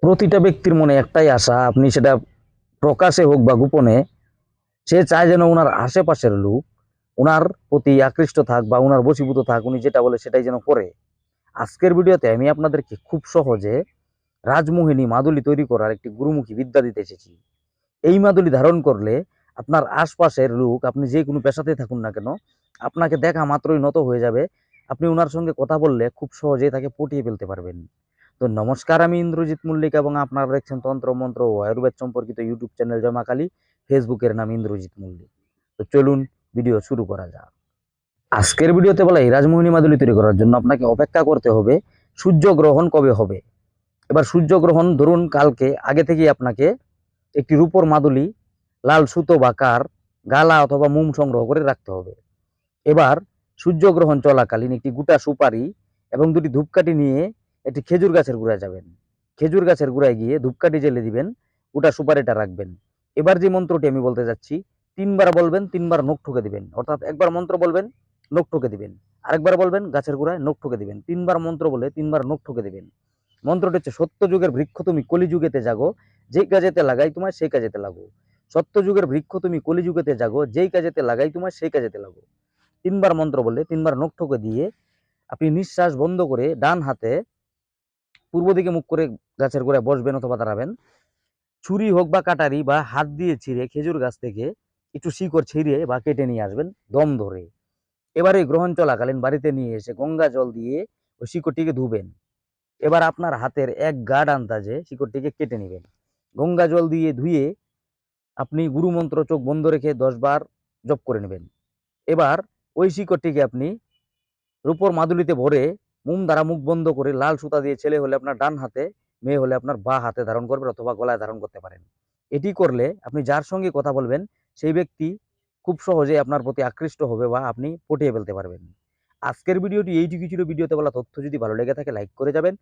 প্রতিটা ব্যক্তির মনে একটাই আশা, আপনি সেটা প্রকাশে হোক বা গোপনে, সে চায় যেন ওনার আশেপাশের লোক ওনার প্রতি আকৃষ্ট থাক বা ওনার বশীভূত থাক, উনি যেটা বলে সেটাই যেন করে। আজকের ভিডিওতে আমি আপনাদেরকে খুব সহজে রাজমোহিনী মাদুলি তৈরি করার একটি গুরুমুখী বিদ্যা দিতে এসেছি। এই মাদুলি ধারণ করলে আপনার আশপাশের লোক, আপনি যে কোনো পেশাতে থাকুন না কেন, আপনাকে দেখা মাত্রই নত হয়ে যাবে। আপনি ওনার সঙ্গে কথা বললে খুব সহজেই তাকে পটিয়ে ফেলতে পারবেন। তো নমস্কার, আমি ইন্দ্রজিৎ মল্লিক এবং আপনারা দেখছেন তন্ত্র মন্ত্র ও আয়ুর্বেদ সম্পর্কিত ইউটিউব চ্যানেল জমাকালী। ফেসবুকের নাম ইন্দ্রজিৎ মল্লিক। তো চলুন ভিডিও শুরু করা যাক। আজকের ভিডিওতে বলা এই রাজমোহিনী মাদুলি তৈরি করার জন্য আপনাকে অপেক্ষা করতে হবে সূর্যগ্রহণ কবে হবে। এবার সূর্যগ্রহণ ধরুন কালকে, আগে থেকেই আপনাকে একটি রূপোর মাদুলি, লাল সুতো বা কার, গালা অথবা মোম সংগ্রহ করে রাখতে হবে। এবার সূর্যগ্রহণ চলাকালীন একটি গোটা সুপারি এবং দুটি ধূপকাঠি নিয়ে একটি খেজুর গাছের গোড়ায় যাবেন। খেজুর গাছের গোড়ায় গিয়ে ধূপকাঠি জ্বেলে দিবেন, গোটা সুপারিটা রাখবেন। এবার যে মন্ত্রটি আমি বলতে যাচ্ছি, তিনবার বলবেন, তিনবার নখ ঠুকে দিবেন। অর্থাৎ একবার মন্ত্র বলবেন, নখ ঠুকে দিবেন। আরেকবার বলবেন, গাছের গোড়ায় নখ ঠুকে দিবেন। তিনবার মন্ত্র বলে তিনবার নখ ঠুকে দিবেন। মন্ত্রটি হচ্ছে, সত্য যুগের বৃক্ষ তুমি কলিযুগেতে জাগো, যেই কাজেতে লাগাই তোমায় সেই কাজেতে লাগো। সত্য যুগের বৃক্ষ তুমি কলিযুগেতে জাগো, যেই কাজেতে লাগাই তোমায় সেই কাজেতে লাগো। তিনবার মন্ত্র বলে তিনবার নখ ঠুকে দিয়ে আপনি নিঃশ্বাস বন্ধ করে ডান হাতে পূর্ব দিকে মুখ করে গাছের গোড়ায় বসবেন অথবা দাঁড়াবেন। ছুরি হোক বা কাটারি বা হাত দিয়ে ছিঁড়ে খেজুর গাছ থেকে একটু শিকড় ছিঁড়ে বা কেটে নিয়ে আসবেন দম ধরে। এবারে গ্রহণ চলাকালীন বাড়িতে নিয়ে এসে গঙ্গা জল দিয়ে ওই শিকড়টিকে ধুবেন। এবার আপনার হাতের এক গাঢ় আন্দাজে শিকড়টিকে কেটে নেবেন। গঙ্গা জল দিয়ে ধুয়ে আপনি গুরু মন্ত্র চোখ বন্ধ রেখে 10 বার জপ করে নেবেন। এবার ওই শিকড়টিকে আপনি রূপোর মাদুলিতে ভরে মোম দ্বারা মুখ বন্ধ করে লাল সুতা দিয়ে, ছেলে হলে আপনার ডান হাতে, মেয়ে হলে আপনার বাঁ হাতে ধারণ করবেন অথবা গলায় ধারণ করতে পারেন। এটি করলে আপনি যার সঙ্গে কথা বলবেন সেই ব্যক্তি খুব সহজেই আপনার প্রতি আকৃষ্ট হবে বা আপনি পটিয়ে ফেলতে পারবেন। আজকের ভিডিওটি এইটুকু ছিল। ভিডিওতে বলা তথ্য যদি ভালো লেগে থাকে লাইক করে যাবেন।